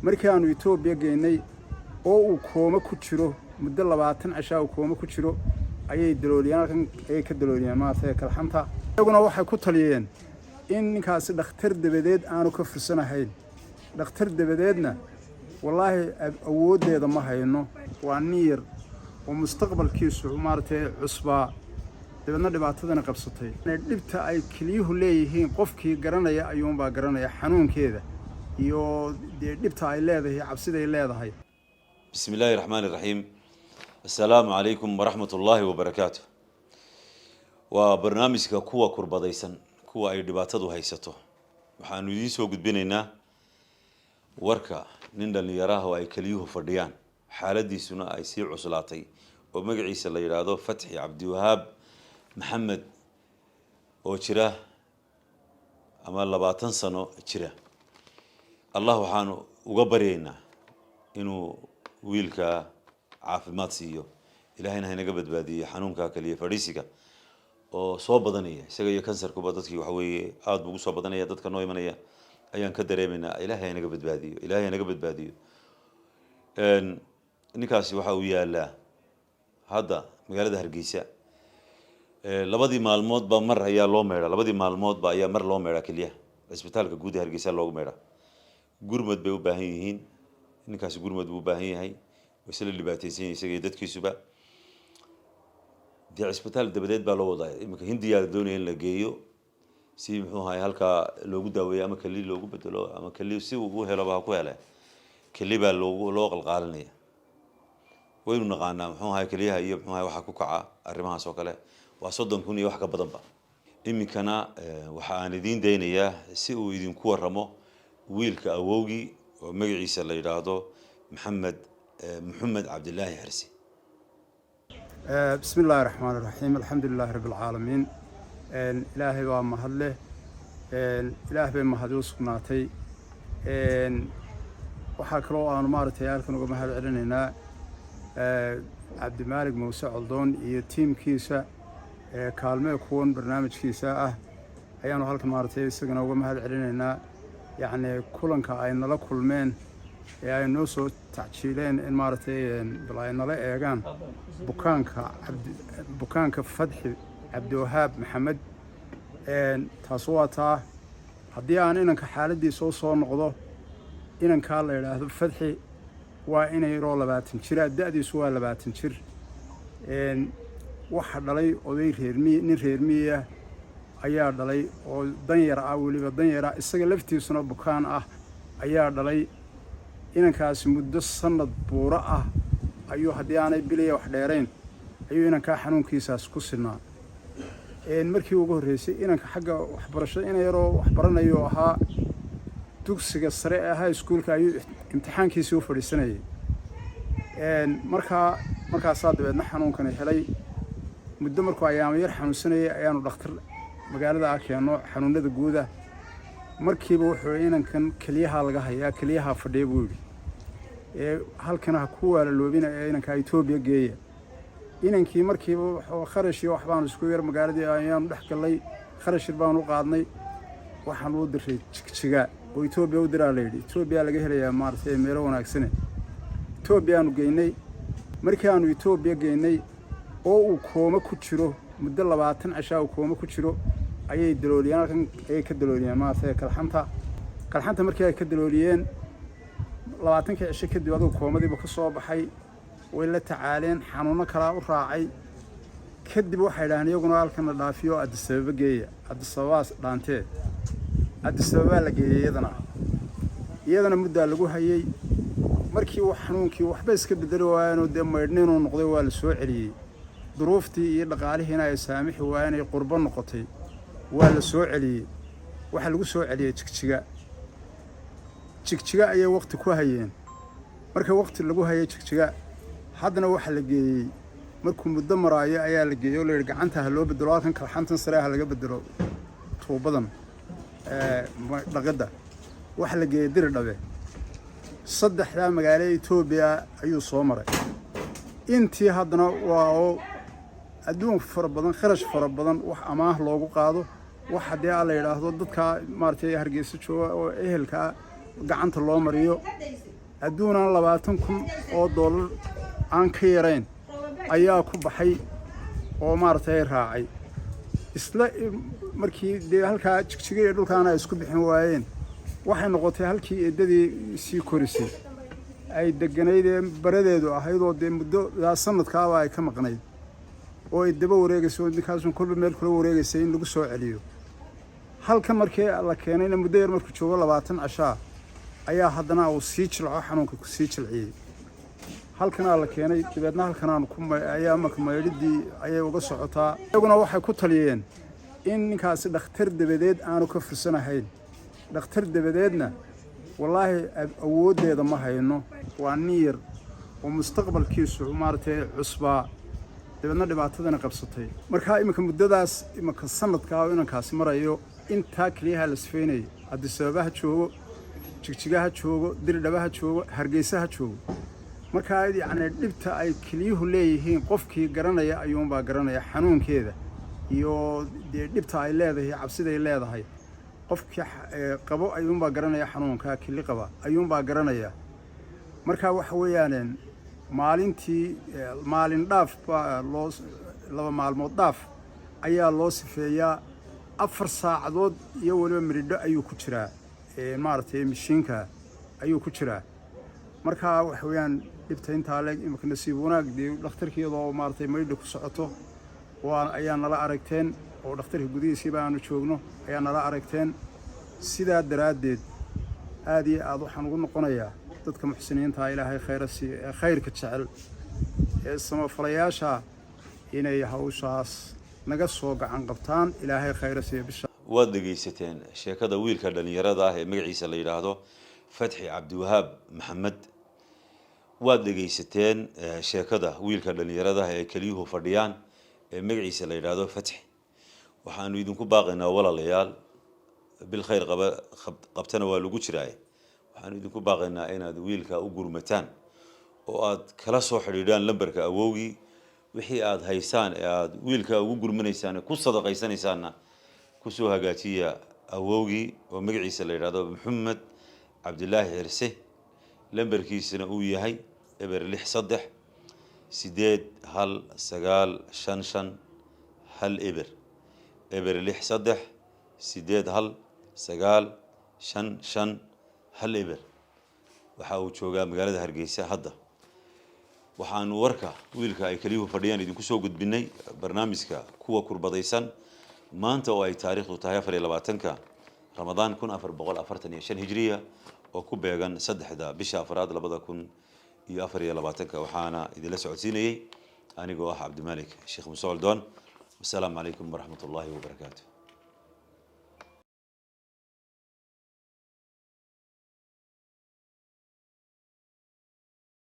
markii aanu Itoobiya geynay oo uu kooma ku jiro muddo 20 cisho uu kooma ku jiro ayay dalooliyaan ay ka dalooliyaan maartay kalxanta iyaguna waxay ku taliyeen in ninkaasi dhakhtar dabadeed aanu ka fursanahayn dhakhtar dabadeedna wallahi awoodeeda ma hayno waa niir oo mustaqbalkiisu maartay cusbaa dabadna dhibaatadana qabsatay dhibta ay kiliyuhu leeyihiin qofkii garanaya ayuun baa garanaya xanuunkeeda iyo dhibta ay leedahay cabsida ay leedahay bismillaahir rahmaanir rahiim assalaamu alaykum wa rahmatullaahi wa barakaatuh waa barnaamijka kuwa kurbadaysan kuwa ay dhibaatadu haysato waxaanu idin soo gudbinaynaa warka nin dhalinyaraha oo ay kaliyuhu fadhiyaan xaaladiisuna ay sii cuslaatay oo magaciisa la yiraahdo Fatxi Cabdi Wahaab Maxamed oo jira ama 20 sano jira الله waxaanu uga baryeynaa inuu wiilka caafimaad siiyo ilaahayna inaga badbaadiyo xanuunka kaliya fadhiisiga oo soo badanaya isaga iyo kansarku dadkii waxa weeye aad ugu soo badanaya dadka noo imanaya ayaan ka dareemeynaa ilaahay inaga badbaadiyo ninkaasi waxa uu yaalaa hadda magaalada Hargeysa labadii maalmood ba mar ayaa loo meeraa labadii maalmood ba ayaa mar loo meeraa kaliya isbitaalka guud ee Hargeysa loogu meeraa gurmad bay u baahan yihiin ninkaas gurmad buu baahan yahay wasla dhibaataysan isaga dadkiisuba isbitaal dabadeed baa loo wadaa imika Hindiya doonayeen in la geeyo si muxuu ahay halka loogu daaweeyo ama kali loogu bedelo ama kali si uu helo baa ku helay kali baa loo qalqaalinaya waynu naqaanaa muxuu ahay kaliyaha iyo muxuu ahay waxa ku kaca arrimahaas oo kale waa 30,000 iyo wax ka badan ba imikana waxa aan idin deynayaa si uu idin ku waramo wiilka awowgii oo magaciisa la yiraahdo محمد عبد الله حرسي بسم الله الرحمن الرحيم الحمد لله رب العالمين إلهي ومهله إلهي بمهدوس قناتي وحكروا أنا مارتي ألكن وجمهر علينا عبد المالك موسى علدون يتيم كيسة كلمة يكون برنامج كيسة أيانو هالك مارتي سجنا وجمهر علينا يعني كلن كأين لا كل من يعني نوصل تعشيلين إن مارتي بلاين لا إيجان بكانك فتحي عبد الوهاب محمد تصوته هدي أنا إنك حالدي صوصون نقضه إنك الله يله فتحي وإن يرول باتنشر الدأدي سؤال باتنشر إن واحد علي أذير هرمية أيار علي ودنير أولي ودنير استقلفتي سنة بكان أيار علي إنك اسمه سنة بورقة أيوه هدي أنا بلي وحديرين أيوه إنك حنون كيساس كسرنا إن مركي وجه رئيسي إنك حاجة وحبرش إن يرو وحبرنا أيوه تكسر السريع هاي سكول كأيوه امتحان كيسو في السنة إن مركا صاد بدنا حنون كان يحلي مدمر كأيام يرحم السنة أيام الدكتور مقالة كأنه حنون ذا جودة markii buu wuxuu inankan kaliyaha laga hayaa kaliyaha fadhiyo buu halkan ku walaaloobinaya inanka Itoobiya geeya inankii markii wuxuu kharash iyo wax baan isku yar magaaladii ayaan dhaxgalay kharash baan u qaadnay waxaan u diray jigjiga oo Itoobiya u diray Itoobiya laga helayaa maartay meel wanaagsan Itoobiya aanu geynay markii aanu Itoobiya geynay oo uu kooma ku jiro muddo 20 cisho uu kooma ku jiro ayay dalooliyaan ay ka dalooliyaan maartay kalxanta markii ay ka dalooliyeen 20 cisho kadib adoo koomadiiba ka soo baxay way la tacaaleen xanuuno kala u raacay kadib waxay dhahan iyaguna halkan la dhaafiyo Addis Ababa geeya Addis Ababa dhaantee Addis Ababa la geeyay iyadana muddo lagu hayay markii uu xanuunkii waxba iska bedelo waayeen dee maydhneen oo noqday waa la soo celiyay duruuftii iyo dhaqaalihiina ay saamixi waayeen ay qurban noqotay waa la soo celiyay waxa lagu soo celiyay jigjiga ayay waqti ku hayeen marka waqti lagu hayay jigjiga haddana waxa la geeyay markuu muddo maraayo ayaa la geeyay oo la gacanta loo bedelo halkan kalxantan sare laga bedelo tuubadan dhaqada waxa la geeyay dir dhabe saddexdaa magaalo Itoobiya ayuu soo maray intii haddana waa adduun fara badan kharash fara badan wax amaah loogu qaado wax haddii la yiraahdo dadka maartay Hargeysa jooga oo ehelka gacanta loo mariyo adduuna 20,000 oo dollar aan ka yarayn ayaa ku baxay oo maartay raacay isla markii halka jigjiga dhulkaana isku bixin waayeen waxay noqotay halkii eedadii sii korisay ay deganaydeen baradeedu ahayd oo muddo sanadkaaba ay ka maqnayd oo ay daba wareegayso ninkaas kulba meel kula wareegaysay in lagu soo celiyo halka markii la keenayna muddo yar markuu joogo 20 cashaa ayaa haddana uu sii jilco xanuunka ku sii jilciyay halkana la keenay dibeedna halkanaan ku ayaa makmaydidii ayay uga socotaa iyaguna waxay ku taliyeen in ninkaasi dhakhtar dabadeed aanu ka fursanahayn dhakhtar dabadeedna wallaahi awoodeeda ma hayno waa niir oo mustaqbalkiisu maartay cusbaa dabeedna dhibaatadana qabsatay marka imika muddadaas imika sanadka oo inankaasi marayo inta kaliya la sifeynay hadii sababaha joogo jigjigaha joogo dirdhabaha joogo hargeysaha joogo marka yacni dhibta ay kaliyuhu leeyihiin qofkii garanaya ayuunbaa garanaya xanuunkeeda iyo dhibta ay leedahay cabsida ay leedahay qofkii qabo ayuunbaa garanaya xanuunka kili qaba ayuunbaa garanaya marka waxa weeyaan maalintii maalin dhaaf loo 2 maalmood dhaaf ayaa loo sifeeyaa 4 saacadood iyo waliba miridho ayuu ku jiraa maartay mishiinka ayuu ku jiraa marka waxa weeyaan dhibta inta leeg imka nasiib wanaag dhakhtarkeedoo maartay maydho ku socoto ayaa nala aragteen oo dhakhtarka gudihiisa aanu joogno ayaa nala aragteen sidaa daraadeed aad iyo aad waxaan ugu noqonayaa dadka muxsiniinta Ilaahay khayrka jecel ee samafalayaasha inay hawshaas naga soo gacan qabtaan Ilaahay khayrasiyo bisha waad dhageysateen sheekada wiilka dhalinyarada ah ee magaciisa la yiraahdo Fatxi Cabdiwahaab Maxamed waad dhageysateen sheekada wiilka dhalinyarada ah ee kaliyuhu fadhiyaan ee magaciisa la yiraahdo Fatxi waxaanu idinku baaqaynaa walaalayaal bil khayr qabtana waa lagu jiraa waxaanu idinku baaqaynaa inaad wiilka u gurmataan oo aad kala soo xiriiraan lambarka awowgii wixii aad haysaan ee aad wiilka ugu gurmanaysaan ku sadaqaysanaysaana ku soo hagaajiya awowgii oo magaciisa la yiraahdo Maxamed Cabdilaahi Xirse lambarkiisana uu yahay eber 63 8 hal eber 63 8 hal eber waxa uu joogaa magaalada Hargeysa hadda waxaanu warka wiilka ay kaliyuhu fadhiyaan idinku soo gudbinay barnaamijka kuwa kurbadaysan maanta oo ay taariikhdu tahay 24ka Ramadaan 1445 Hijriya oo ku beegan 3da bisha afraad 2024 waxaana idila socodsiinayay anigoo ah Cabdi Malik Sheekh Musa Doon. Wassalaamu calaykum waraxmatullaahi wabarakaatuh.